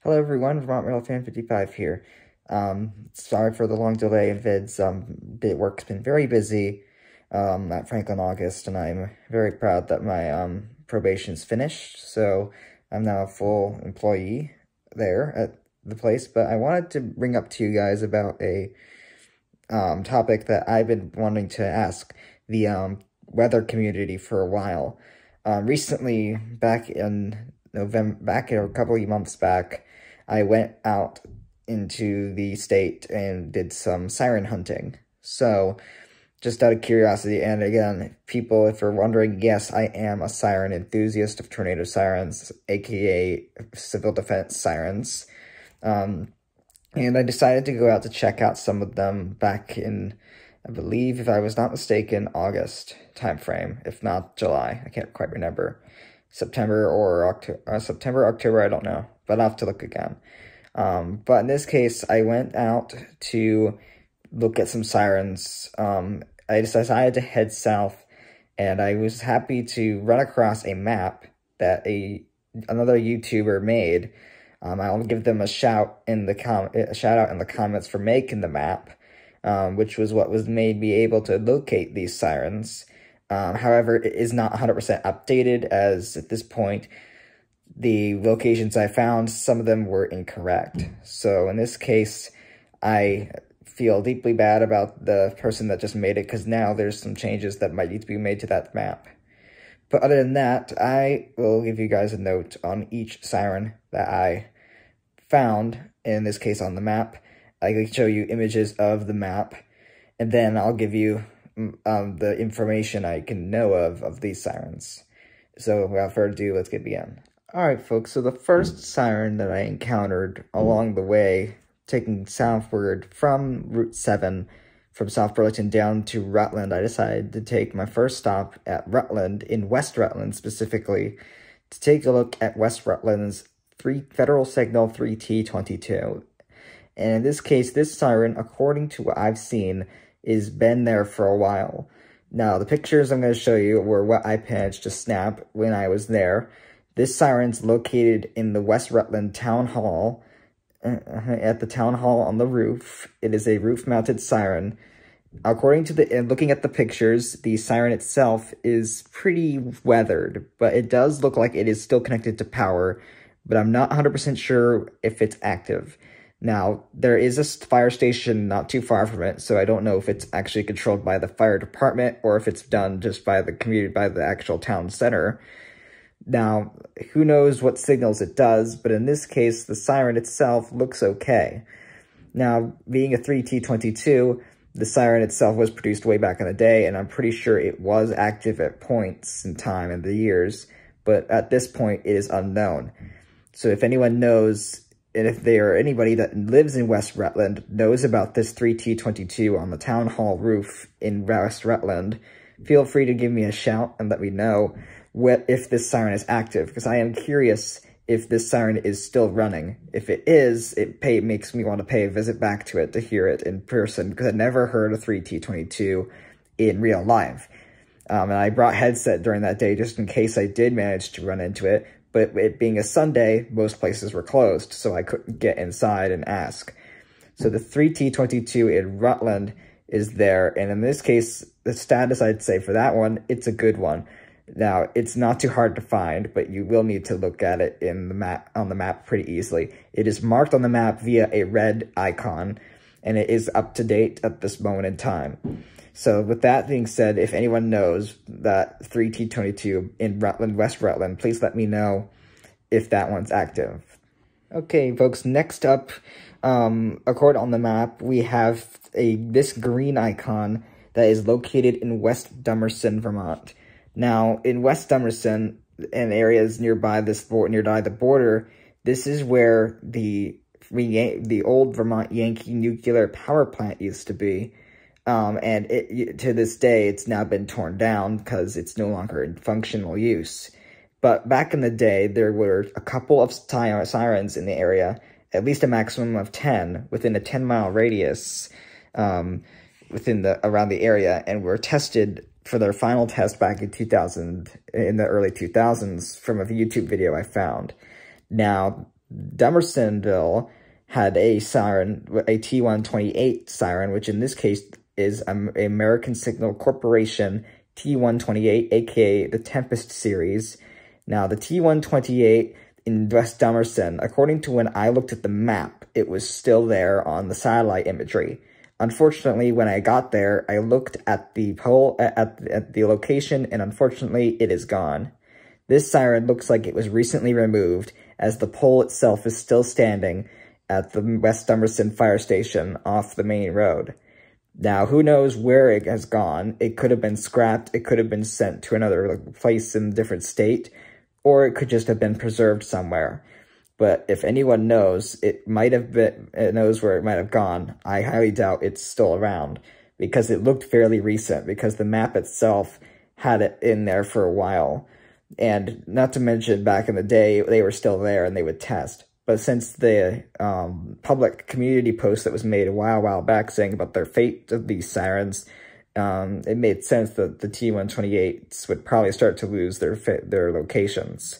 Hello everyone, Vermont Fan 55 here. Sorry for the long delay in vids. Work's been very busy at Franklin August, and I'm very proud that my probation's finished. So I'm now a full employee there at the place. But I wanted to bring up to you guys about a topic that I've been wanting to ask the weather community for a while. Recently, back in a couple of months back, I went out into the state and did some siren hunting. So, just out of curiosity, and again, people, if you're wondering, yes, I am a siren enthusiast of tornado sirens, aka civil defense sirens. And I decided to go out to check out some of them back in, I believe, if I was not mistaken, August timeframe, if not July. I can't quite remember. September or October, I don't know, but I'll have to look again. But in this case, I went out to look at some sirens. I decided to head south, and I was happy to run across a map that another YouTuber made. I'll give them a shout out in the comments for making the map, which was what made me able to locate these sirens. However, it is not 100% updated, as at this point, the locations I found, some of them were incorrect. So in this case, I feel deeply bad about the person that just made it, because now there's some changes that might need to be made to that map. But other than that, I will give you guys a note on each siren that I found, in this case on the map. I can show you images of the map, and then I'll give you the information I can know of these sirens. So without further ado, let's get begin. Alright folks, so the first siren that I encountered along the way, taking southward from Route 7, from South Burlington down to Rutland, I decided to take my first stop at Rutland, in West Rutland specifically, to take a look at West Rutland's Federal Signal 3T22. And in this case, this siren, according to what I've seen, is been there for a while. Now, the pictures I'm going to show you were what I managed to snap when I was there. This siren's located in the West Rutland Town Hall, at the Town Hall on the roof. It is a roof-mounted siren. According to looking at the pictures, the siren itself is pretty weathered, but it does look like it is still connected to power, but I'm not 100% sure if it's active. Now, there is a fire station not too far from it, so I don't know if it's actually controlled by the fire department or if it's done just by the community, by the actual town center. Now, who knows what signals it does, but in this case, the siren itself looks okay. Now, being a 3T22, the siren itself was produced way back in the day, and I'm pretty sure it was active at points in time in the years, but at this point, it is unknown. So if anyone knows, and if anybody that lives in West Rutland knows about this 3T22 on the town hall roof in West Rutland, feel free to give me a shout and let me know if this siren is active, because I am curious if this siren is still running. If it is, it makes me want to pay a visit back to it to hear it in person, because I never heard a 3T22 in real life. And I brought headset during that day just in case I did manage to run into it. But it being a Sunday, most places were closed, so I couldn't get inside and ask. So the 3T22 in Rutland is there, and in this case, the status I'd say for that one, it's a good one. Now, it's not too hard to find, but you will need to look at it on the map pretty easily. It is marked on the map via a red icon, and it is up to date at this moment in time. So with that being said, if anyone knows that 3T22 in Rutland, West Rutland, please let me know if that one's active. Okay, folks, next up, according on the map, we have this green icon that is located in West Dummerson, Vermont. Now, in West Dummerson and areas nearby the border, this is where the old Vermont Yankee nuclear power plant used to be. And to this day, it's now been torn down because it's no longer in functional use. But back in the day, there were a couple of sirens in the area, at least a maximum of 10, within a 10-mile radius, around the area, and were tested for their final test back in the early 2000s, from a YouTube video I found. Now, Demersonville had a siren, a T128 siren, which in this case is American Signal Corporation T128, aka the Tempest series. Now, the T128 in West Demerson, according to when I looked at the map, it was still there on the satellite imagery. Unfortunately, when I got there, I looked at the pole, at the location, and unfortunately, it is gone. This siren looks like it was recently removed, as the pole itself is still standing at the West Demerson fire station off the main road. Now, who knows where it has gone? It could have been scrapped, it could have been sent to another place in a different state, or it could just have been preserved somewhere. But if anyone knows, it knows where it might have gone. I highly doubt it's still around, because it looked fairly recent, because the map itself had it in there for a while. And not to mention, back in the day, they were still there and they would test. But since the public community post that was made a while back saying about their fate of these sirens, it made sense that the T128s would probably start to lose their locations.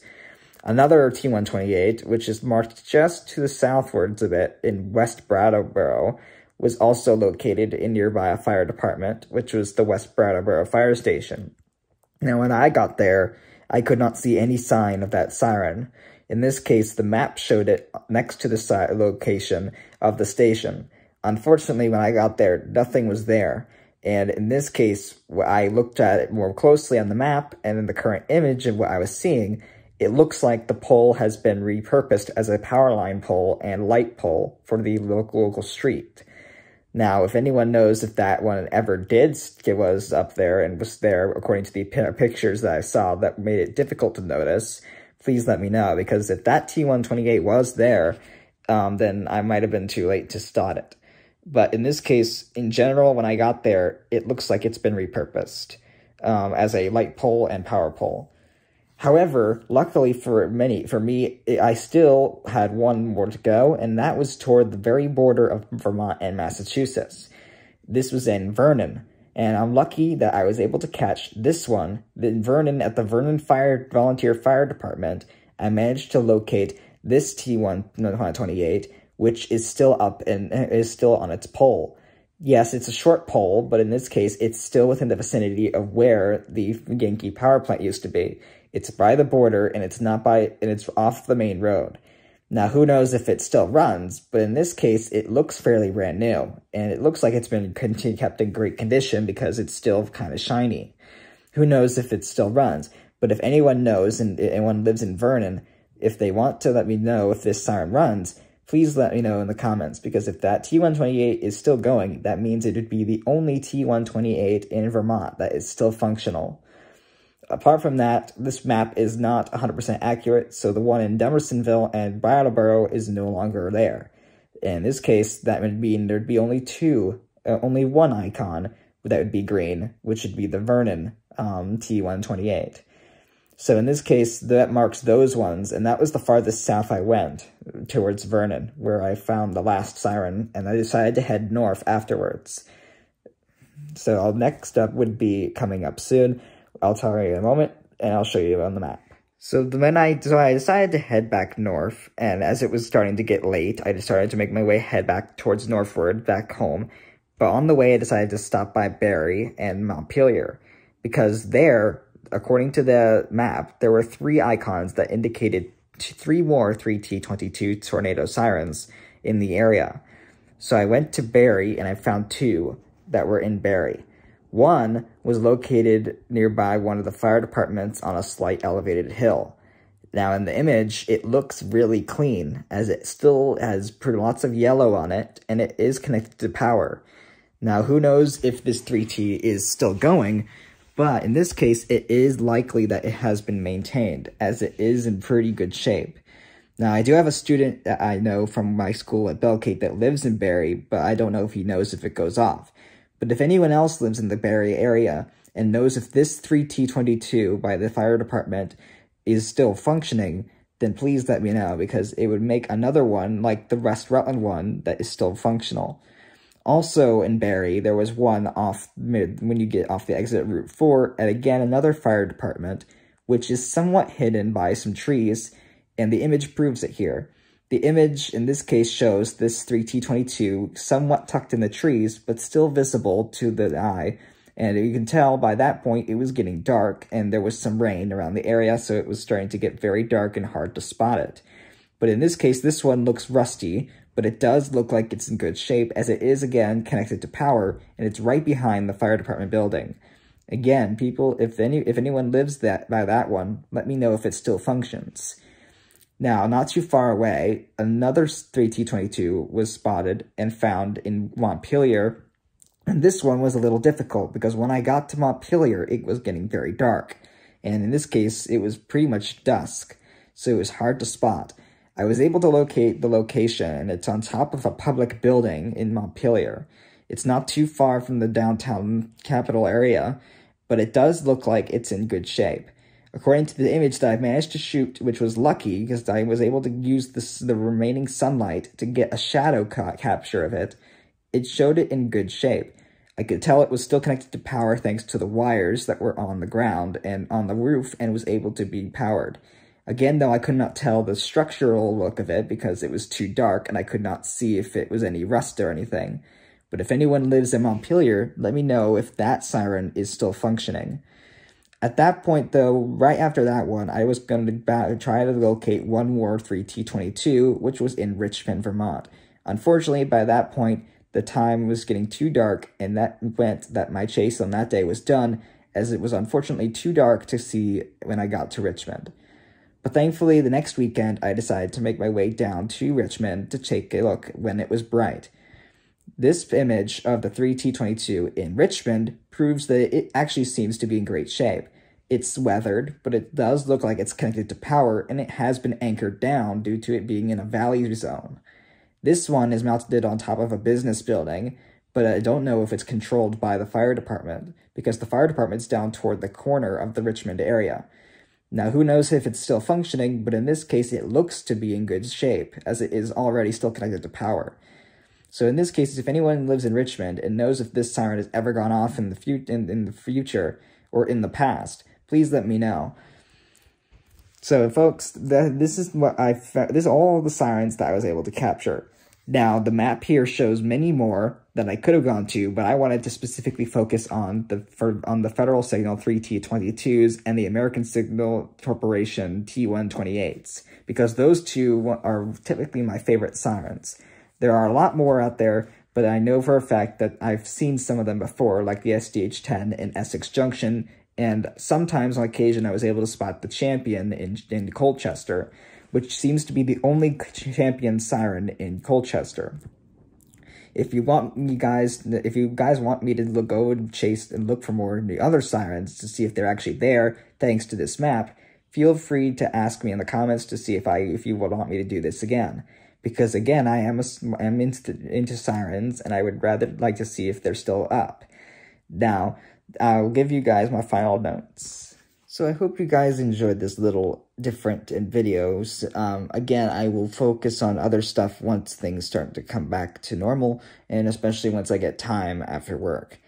Another T128, which is marked just to the southwards a bit in West Brattleboro, was also located in nearby a fire department, which was the West Brattleboro Fire Station. Now, when I got there, I could not see any sign of that siren. In this case, the map showed it next to the location of the station. Unfortunately, when I got there, nothing was there. And in this case, I looked at it more closely on the map, and in the current image of what I was seeing, it looks like the pole has been repurposed as a power line pole and light pole for the local street. Now, if anyone knows if that one ever was up there and was there according to the pictures that I saw that made it difficult to notice, please let me know, because if that T128 was there, then I might have been too late to start it. But in this case, in general, when I got there, it looks like it's been repurposed as a light pole and power pole. However, luckily for me, I still had one more to go, and that was toward the very border of Vermont and Massachusetts. This was in Vernon, and I'm lucky that I was able to catch this one in Vernon at the Vernon Volunteer Fire Department. I managed to locate this T128, which is still up and is still on its pole. Yes, it's a short pole, but in this case, it's still within the vicinity of where the Yankee power plant used to be. It's by the border, and it's off the main road. Now, who knows if it still runs, but in this case, it looks fairly brand new, and it looks like it's been kept in great condition because it's still kind of shiny. Who knows if it still runs, but if anyone knows, and anyone lives in Vernon, if they want to let me know if this siren runs, please let me know in the comments, because if that T128 is still going, that means it would be the only T128 in Vermont that is still functional. Apart from that, this map is not 100% accurate, so the one in Demersonville and Brattleboro is no longer there. In this case, that would mean there'd be only one icon that would be green, which would be the Vernon T128. So in this case, that marks those ones, and that was the farthest south I went, towards Vernon, where I found the last siren, and I decided to head north afterwards. So next up would be coming up soon. I'll tell you in a moment, and I'll show you on the map. So I decided to head back north, and as it was starting to get late, I decided to make my way head back towards northward, back home. But on the way, I decided to stop by Barry and Montpelier, because there, according to the map, there were 3 icons that indicated 3 more 3T22 tornado sirens in the area. So I went to Barry, and I found 2 that were in Barry. One was located nearby one of the fire departments on a slight elevated hill. Now in the image, it looks really clean, as it still has lots of yellow on it, and it is connected to power. Now who knows if this 3T is still going, but in this case, it is likely that it has been maintained, as it is in pretty good shape. Now I do have a student that I know from my school at Belkate that lives in Barry, but I don't know if he knows if it goes off. But if anyone else lives in the Barry area and knows if this 3T22 by the fire department is still functioning, then please let me know, because it would make another one like the West Rutland one that is still functional. Also in Barry, there was one when you get off the exit at Route 4, and again another fire department, which is somewhat hidden by some trees, and the image proves it here. The image in this case shows this 3T22 somewhat tucked in the trees, but still visible to the eye. And you can tell by that point it was getting dark and there was some rain around the area, so it was starting to get very dark and hard to spot it. But in this case, this one looks rusty, but it does look like it's in good shape as it is again connected to power, and it's right behind the fire department building. Again, people, if anyone lives by that one, let me know if it still functions. Now, not too far away, another 3T22 was spotted and found in Montpelier, and this one was a little difficult because when I got to Montpelier, it was getting very dark, and in this case, it was pretty much dusk, so it was hard to spot. I was able to locate the location, and it's on top of a public building in Montpelier. It's not too far from the downtown capital area, but it does look like it's in good shape. According to the image that I managed to shoot, which was lucky because I was able to use the remaining sunlight to get a shadow capture of it, it showed it in good shape. I could tell it was still connected to power thanks to the wires that were on the ground and on the roof and was able to be powered. Again, though, I could not tell the structural look of it because it was too dark and I could not see if it was any rust or anything. But if anyone lives in Montpelier, let me know if that siren is still functioning. At that point, though, right after that one, I was going to try to locate one more 3T22, which was in Richmond, Vermont. Unfortunately, by that point, the time was getting too dark, and that meant that my chase on that day was done, as it was unfortunately too dark to see when I got to Richmond. But thankfully, the next weekend, I decided to make my way down to Richmond to take a look when it was bright. This image of the 3T22 in Richmond proves that it actually seems to be in great shape. It's weathered, but it does look like it's connected to power, and it has been anchored down due to it being in a valley zone. This one is mounted on top of a business building, but I don't know if it's controlled by the fire department, because the fire department's down toward the corner of the Richmond area. Now, who knows if it's still functioning, but in this case, it looks to be in good shape, as it is already still connected to power. So in this case, if anyone lives in Richmond and knows if this siren has ever gone off in the future or in the past, please let me know. So, folks, this is what this is all the sirens that I was able to capture. Now, the map here shows many more that I could have gone to, but I wanted to specifically focus on the Federal Signal 3T22s and the American Signal Corporation T128s, because those two are typically my favorite sirens. There are a lot more out there, but I know for a fact that I've seen some of them before, like the SDH-10 in Essex Junction, and sometimes on occasion I was able to spot the Champion in Colchester, which seems to be the only Champion siren in Colchester. If you guys want me to go and chase and look for more of the other sirens to see if they're actually there, thanks to this map, feel free to ask me in the comments to see if you would want me to do this again. Because again, I am into sirens, and I would rather like to see if they're still up. Now, I'll give you guys my final notes. So I hope you guys enjoyed this little different in videos. Again, I will focus on other stuff once things start to come back to normal, and especially once I get time after work.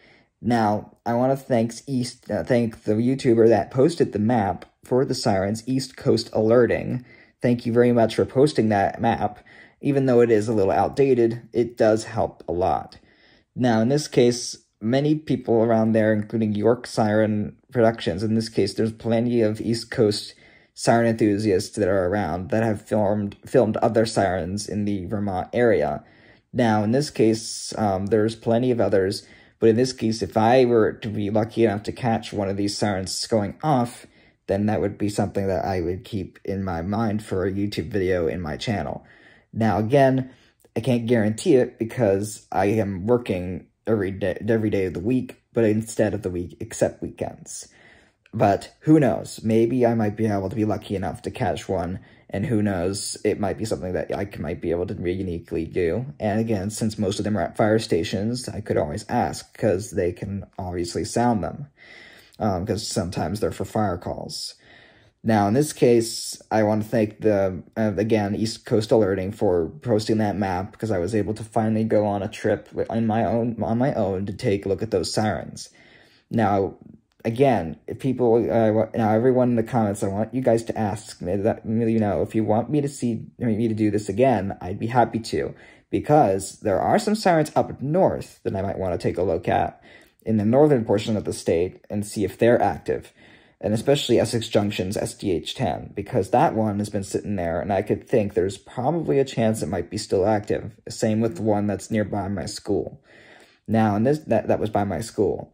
Now, I want to thank the YouTuber that posted the map for the sirens, East Coast Alerting. Thank you very much for posting that map. Even though it is a little outdated, it does help a lot. Now, in this case, many people around there, including York Siren Productions, in this case, there's plenty of East Coast siren enthusiasts that are around that have filmed other sirens in the Vermont area. Now, in this case, there's plenty of others, but in this case, if I were to be lucky enough to catch one of these sirens going off, then that would be something that I would keep in my mind for a YouTube video in my channel. Now, again, I can't guarantee it because I am working every day of the week, but instead of the week, except weekends. But who knows? Maybe I might be able to be lucky enough to catch one, and who knows? It might be something that I might be able to uniquely do. And again, since most of them are at fire stations, I could always ask, because they can obviously sound them, because sometimes they're for fire calls. Now, in this case, I want to thank again, East Coast Alerting for posting that map, because I was able to finally go on a trip on my own to take a look at those sirens. Now, again, if people, now everyone in the comments, I want you guys to ask me, if you want me to do this again, I'd be happy to, because there are some sirens up north that I might want to take a look at in the northern portion of the state and see if they're active, and especially Essex Junction's SDH-10, because that one has been sitting there, and I could think there's probably a chance it might be still active. Same with the one that's nearby my school. Now, that was by my school.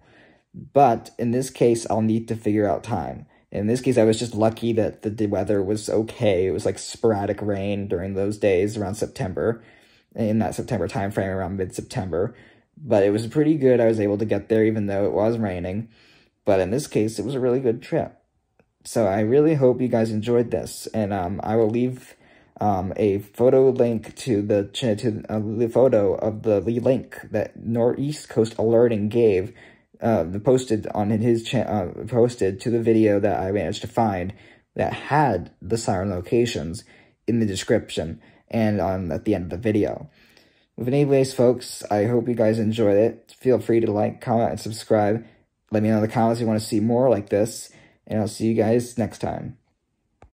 But in this case, I'll need to figure out time. In this case, I was just lucky that the weather was okay. It was like sporadic rain during those days around September, in that September time frame, around mid-September. But it was pretty good. I was able to get there even though it was raining. But in this case, it was a really good trip. So I really hope you guys enjoyed this. And I will leave a photo link to the photo of the link that Northeast Coast Alerting gave, posted on his posted to the video that I managed to find that had the siren locations in the description and at the end of the video. But anyways, folks, I hope you guys enjoyed it. Feel free to like, comment, and subscribe. Let me know in the comments if you want to see more like this, and I'll see you guys next time.